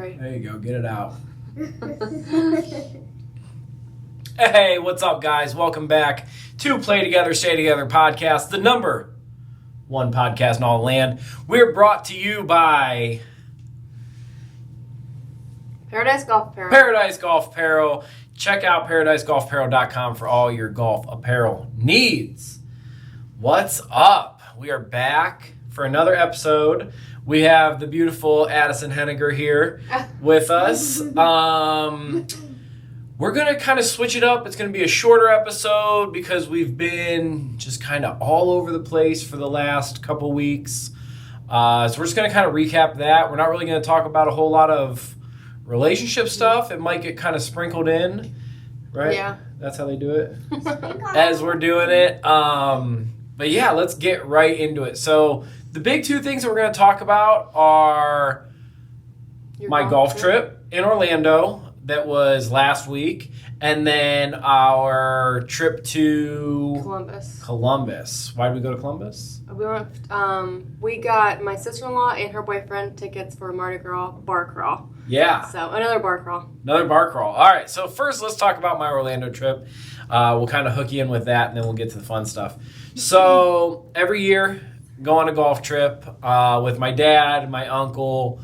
Sorry. There you go. Get it out. Hey, what's up, guys? Welcome back to Play Together, Stay Together podcast, the number one podcast in all the land. We're brought to you by Paradise Golf Apparel. Paradise Golf Apparel. Check out paradisegolfapparel.com for all your golf apparel needs. What's up? We are back for another episode. We have the beautiful Addison Henniger here with us. We're going to kind of switch it up. It's going to be a shorter episode because we've been just kind of all over the place for the last couple weeks. So we're just going to kind of recap that. We're not really going to talk about a whole lot of relationship stuff. It might get kind of sprinkled in, right? Yeah. That's how they do it as we're doing it. But yeah, let's get right into it. So the big two things that we're going to talk about are my golf trip in Orlando that was last week, and then our trip to Columbus. Why did we go to Columbus? We got my sister-in-law and her boyfriend tickets for Mardi Gras bar crawl. Yeah. So another bar crawl. All right. So first, let's talk about my Orlando trip. We'll kind of hook you in with that, and then we'll get to the fun stuff. So every year, go on a golf trip with my dad, my uncle,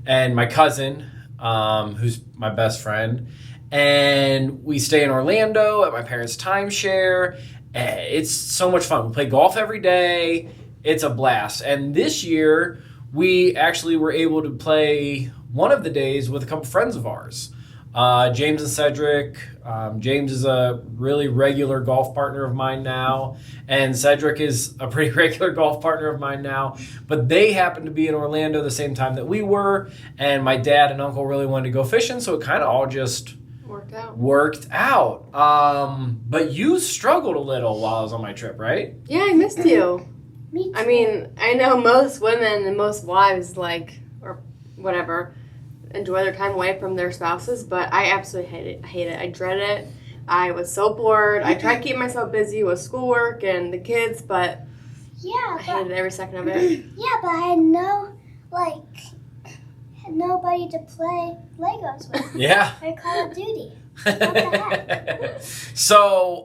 and my cousin, who's my best friend. And we stay in Orlando at my parents' timeshare. It's so much fun. We play golf every day. It's a blast. And this year, we actually were able to play one of the days with a couple friends of ours, James and Cedric. James is a really regular golf partner of mine now, and Cedric is a pretty regular golf partner of mine now. But they happened to be in Orlando the same time that we were, and my dad and uncle really wanted to go fishing, so it kind of all just worked out. But you struggled a little while I was on my trip, right? Yeah, I missed you. Me too. I mean, I know most women and most wives, or whatever, enjoy their time away from their spouses, but I absolutely hate it. I dread it. I was so bored. I tried to keep myself busy with schoolwork and the kids, but I hated every second of it. Yeah, but I had nobody to play Legos with. Yeah. Or Call of Duty. What the heck? So,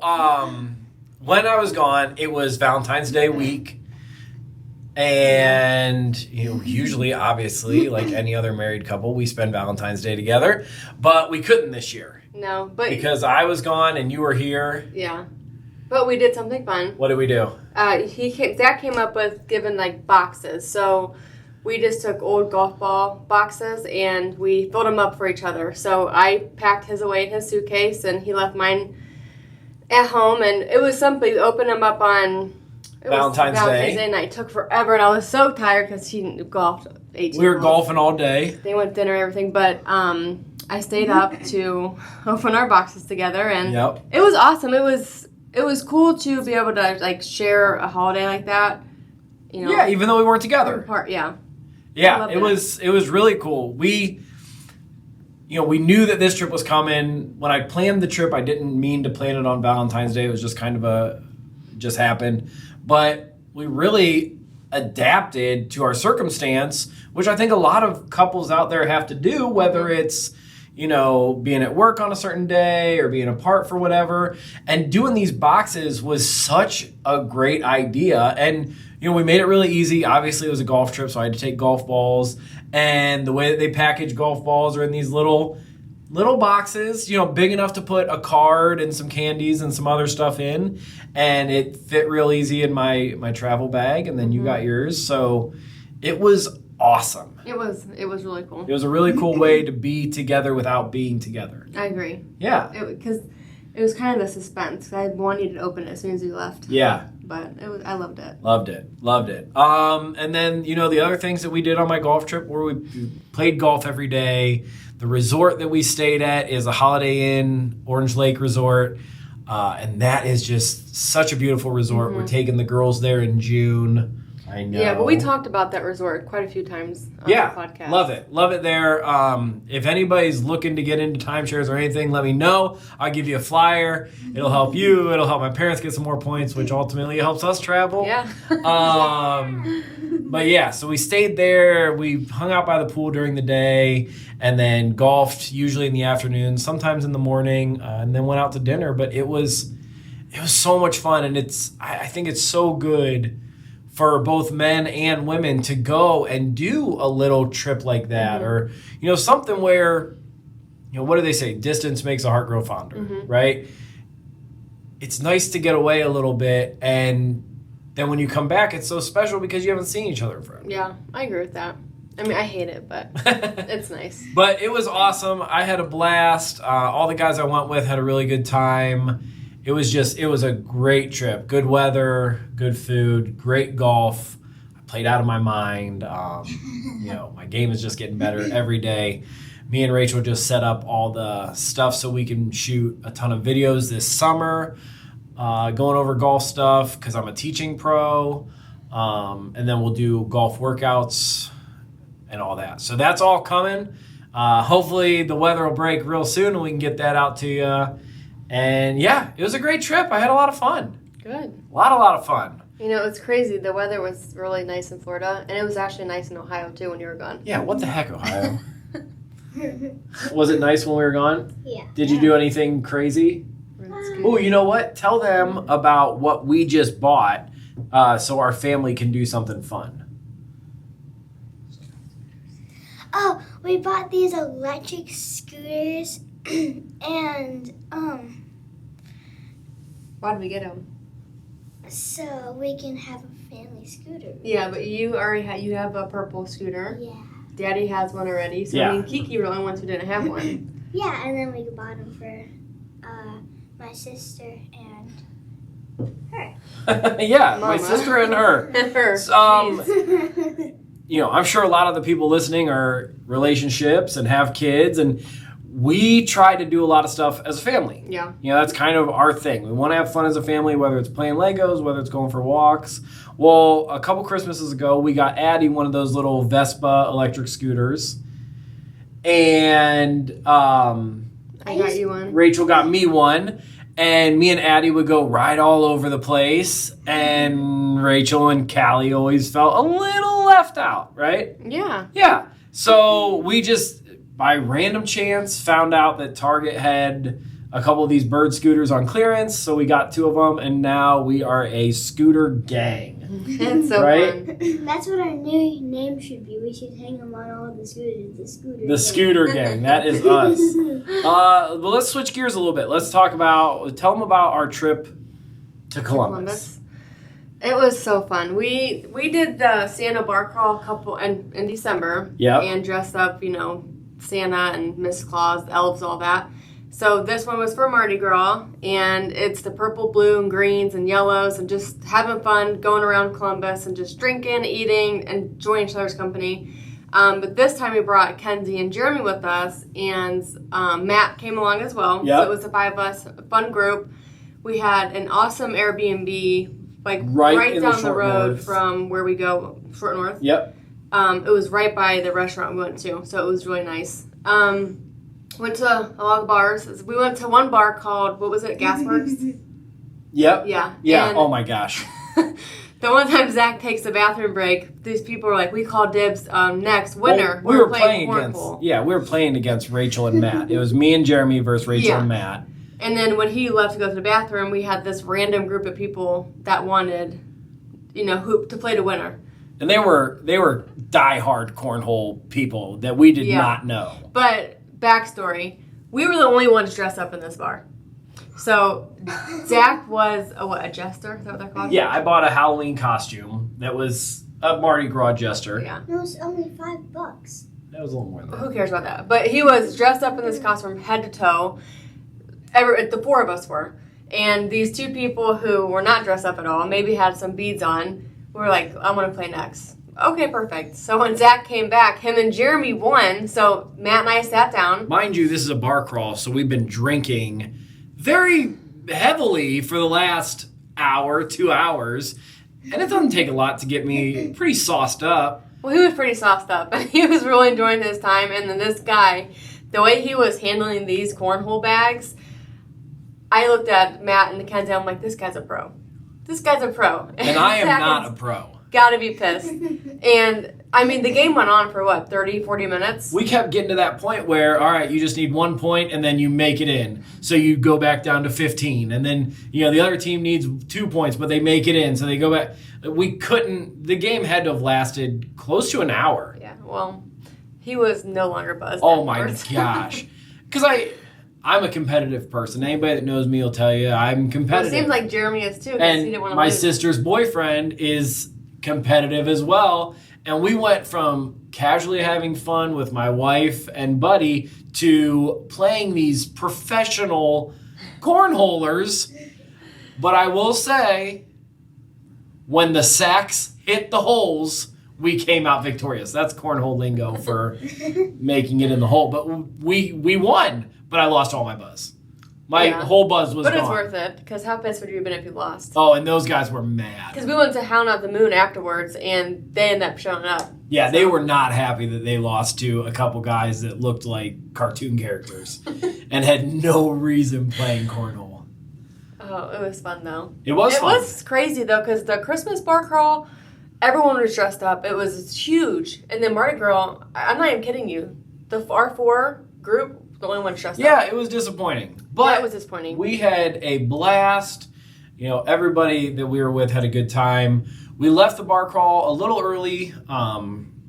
when I was gone, it was Valentine's Day week. And, usually, obviously, like any other married couple, we spend Valentine's Day together. But we couldn't this year. No, but because I was gone and you were here. Yeah. But we did something fun. What did we do? Zach came up with giving, boxes. So we just took old golf ball boxes and we filled them up for each other. So I packed his away in his suitcase and he left mine at home. And it was something, we opened them up on Valentine's Day, and it took forever, and I was so tired because he golfed 18 We were holes. golfing all day. They went dinner and everything, but I stayed up to open our boxes together, and It was awesome. It was cool to be able to share a holiday like that. Yeah, even though we weren't together. Yeah, it was really cool. We knew that this trip was coming. When I planned the trip, I didn't mean to plan it on Valentine's Day. It was just kind of just happened. But we really adapted to our circumstance, which I think a lot of couples out there have to do, whether it's, being at work on a certain day or being apart for whatever. And doing these boxes was such a great idea. And, we made it really easy. Obviously, it was a golf trip, so I had to take golf balls. And the way that they package golf balls are in these little boxes, big enough to put a card and some candies and some other stuff in, and it fit real easy in my travel bag, and then you got yours, so it was awesome. It was really cool. It was a really cool way to be together without being together. I agree. Yeah. Because it was kind of the suspense. I wanted to open it as soon as we left. Yeah. But I loved it. Loved it. And then, the other things that we did on my golf trip were we played golf every day. The resort that we stayed at is a Holiday Inn Orange Lake Resort, and that is just such a beautiful resort. We're taking the girls there in June. I I know. Yeah, but we talked about that resort quite a few times on Yeah, the podcast. love it there. If anybody's looking to get into timeshares or anything, let me know. I'll give you a flyer. It'll help you. It'll help my parents get some more points, which ultimately helps us travel. Yeah. But yeah, so we stayed there. We hung out by the pool during the day and then golfed usually in the afternoon, sometimes in the morning, and then went out to dinner. But it was so much fun, and I think it's so good for both men and women to go and do a little trip like that, or something where what do they say? Distance makes a heart grow fonder, right? It's nice to get away a little bit, and then when you come back, it's so special because you haven't seen each other forever. Yeah, I agree with that. I mean, I hate it, but it's nice. But it was awesome. I had a blast. All the guys I went with had a really good time. It was a great trip. Good weather, good food, great golf. I played out of my mind. My game is just getting better every day. Me and Rachel just set up all the stuff so we can shoot a ton of videos this summer, going over golf stuff because I'm a teaching pro. And then we'll do golf workouts and all that. So that's all coming. Hopefully the weather will break real soon and we can get that out to you. And yeah, it was a great trip. I had a lot of fun. Good. A lot of fun. It's crazy. The weather was really nice in Florida, and it was actually nice in Ohio, too, when you were gone. Yeah, what the heck, Ohio? Was it nice when we were gone? Yeah. Did you do anything crazy? Oh, you know what? Tell them about what we just bought so our family can do something fun. Oh, we bought these electric scooters and Why did we get them? so we can have a family scooter. Yeah, but you already you have a purple scooter. Yeah. Daddy has one already, so Yeah. me and Kiki were the only ones who didn't have one. Yeah, and then we bought them for my sister and her. Yeah, my Mama. sister and her. Her. Um, I'm sure a lot of the people listening are relationships and have kids, and we try to do a lot of stuff as a family. Yeah. That's kind of our thing. We want to have fun as a family, whether it's playing Legos, whether it's going for walks. Well, a couple Christmases ago, we got Addie one of those little Vespa electric scooters. And I got you one. Rachel got me one. And me and Addie would go ride all over the place. And Rachel and Callie always felt a little left out, right? Yeah. Yeah. So we just, by random chance, found out that Target had a couple of these bird scooters on clearance. So we got 2 of them. And now we are a scooter gang. It's so Right? fun. That's what our new name should be. We should hang them on all the scooters. The scooter gang. That is us. But let's switch gears a little bit. Let's tell them about our trip to Columbus. It was so fun. We did the Santa bar crawl in December. Yep. And dressed up, Santa and Miss Claus, elves, all that. So this one was for Mardi Gras, and it's the purple, blue, and greens and yellows, and just having fun going around Columbus and just drinking, eating, and enjoying each other's company. But this time we brought Kenzie and Jeremy with us, and Matt came along as well. Yep. So it was the 5 of us, a fun group. We had an awesome Airbnb, Right in the down the Short road North. from where we go, Short North. Yep. It was right by the restaurant we went to, so it was really nice. Went to a lot of bars. We went to one bar called, what was it, Gasworks? Yep. Yeah. Yeah. And Oh my gosh. the one time Zach takes a bathroom break, these people were like, we call dibs next winner. Well, we were playing cornhole. against Rachel and Matt. It was me and Jeremy versus Rachel Yeah. and Matt. And then when he left to go to the bathroom, we had this random group of people that wanted, to play the winner. And they were diehard cornhole people that we did not know. But backstory, we were the only ones dressed up in this bar. So Zach was a jester? Is that what they're called? Yeah, I bought a Halloween costume that was a Mardi Gras jester. Yeah. It was only $5. That was a little more than that. Who cares about that? But he was dressed up in this costume head to toe. The 4 of us were. And these 2 people who were not dressed up at all, maybe had some beads on, were like, I want to play next. Okay, perfect. So when Zach came back, him and Jeremy won. So Matt and I sat down. Mind you, this is a bar crawl, so we've been drinking very heavily for the last hour, 2 hours. And it doesn't take a lot to get me pretty sauced up. Well, he was pretty sauced up. He was really enjoying his time. And then this guy, the way he was handling these cornhole bags, I looked at Matt and Mackenzie. I'm like, this guy's a pro. This guy's a pro. And I am not a pro. Gotta be pissed. And, I mean, the game went on for, what, 30, 40 minutes? We kept getting to that point where, all right, you just need 1 point, and then you make it in. So you go back down to 15. And then, the other team needs 2 points, but they make it in. So they go back. We couldn't. The game had to have lasted close to an hour. Yeah, well, he was no longer buzzed. Oh, my afterwards. gosh. Because I'm a competitive person. Anybody that knows me will tell you I'm competitive. Well, it seems like Jeremy is, too, because and he didn't want to my lose. sister's boyfriend is competitive as well, and we went from casually having fun with my wife and buddy to playing these professional cornholers. But I will say, when the sacks hit the holes, we came out victorious. That's cornhole lingo for making it in the hole. But we won, but I lost all my buzz. My whole buzz was gone. But it's worth it, because how pissed would you have been if you lost? Oh, and those guys were mad. Because we went to Hound at the Moon afterwards, and they ended up showing up. Yeah, they were not happy that they lost to a couple guys that looked like cartoon characters and had no reason playing cornhole. Oh, it was fun, though. It was fun. It was crazy, though, because the Christmas bar crawl, everyone was dressed up. It was huge. And then Mardi Gras, I'm not even kidding you, the R4 group, the only one dressed up. Yeah, it was disappointing. But it was disappointing. We had a blast. Everybody that we were with had a good time. We left the bar crawl a little early.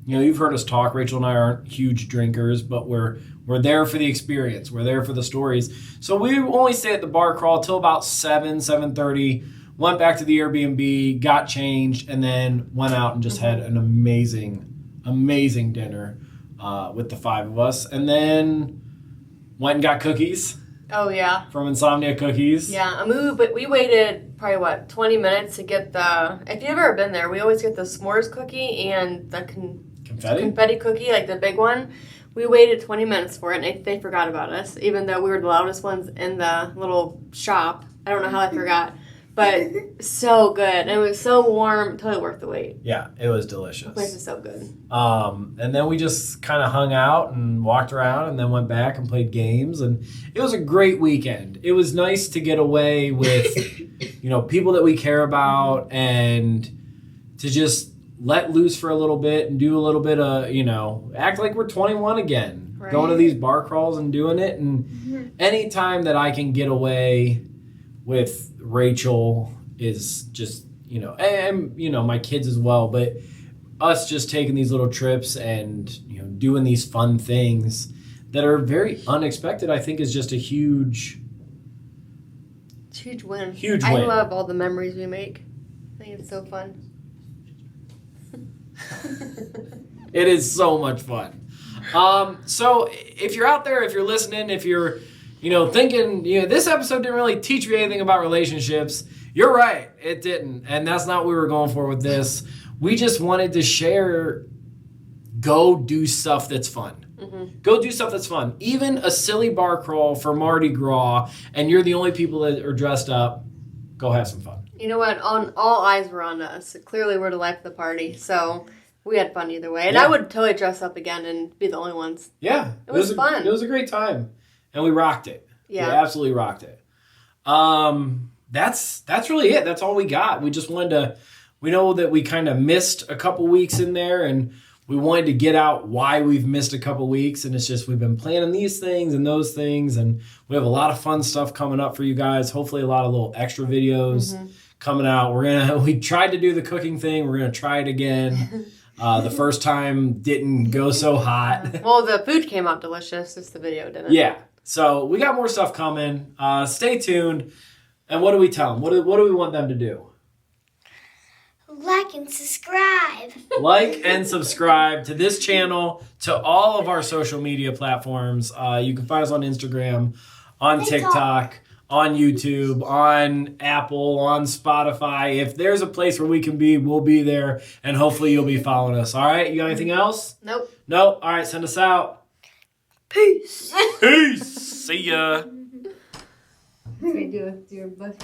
You've heard us talk. Rachel and I aren't huge drinkers, but we're there for the experience. We're there for the stories. So we only stayed at the bar crawl till about 7:30. Went back to the Airbnb, got changed, and then went out and just had an amazing dinner with the 5 of us. And then went and got cookies. Oh, yeah. From Insomnia Cookies. Yeah, but we waited probably, 20 minutes to get if you've ever been there, we always get the s'mores cookie and the confetti cookie, like the big one. We waited 20 minutes for it, and they forgot about us, even though we were the loudest ones in the little shop. I don't know how they forgot. But so good. And it was so warm. Totally worth the wait. Yeah, it was delicious. The place is so good. And then we just kind of hung out and walked around and then went back and played games. And it was a great weekend. It was nice to get away with, people that we care about and to just let loose for a little bit and do a little bit of, act like we're 21 again. Right. Going to these bar crawls and doing it. And anytime that I can get away with Rachel is just, and my kids as well, but us just taking these little trips and, doing these fun things that are very unexpected, I think is just a huge win. Huge win. I love all the memories we make. I think it's so fun. It is so much fun. So if you're out there, if you're listening, if you're thinking, this episode didn't really teach me anything about relationships. You're right. It didn't. And that's not what we were going for with this. We just wanted to share, go do stuff that's fun. Mm-hmm. Go do stuff that's fun. Even a silly bar crawl for Mardi Gras, and you're the only people that are dressed up, go have some fun. You know what? All eyes were on us. Clearly, we're the life of the party. So we had fun either way. And I would totally dress up again and be the only ones. Yeah. It was fun. It was a great time. And we rocked it. Yeah. We absolutely rocked it. That's really it. That's all we got. We just wanted to, we know that we kind of missed a couple weeks in there, and we wanted to get out why we've missed a couple weeks. And it's just, we've been planning these things and those things, and we have a lot of fun stuff coming up for you guys. Hopefully a lot of little extra videos coming out. We tried to do the cooking thing. We're going to try it again. The first time didn't go so hot. Well, the food came out delicious. Just the video didn't. Yeah. So we got more stuff coming. Stay tuned. And what do we tell them? What do we want them to do? Like and subscribe. Like and subscribe to this channel, to all of our social media platforms. You can find us on Instagram, on TikTok, on YouTube, on Apple, on Spotify. If there's a place where we can be, we'll be there. And hopefully you'll be following us. All right? You got anything else? Nope. Nope. All right. Send us out. Peace. Peace. See ya. We do your butt.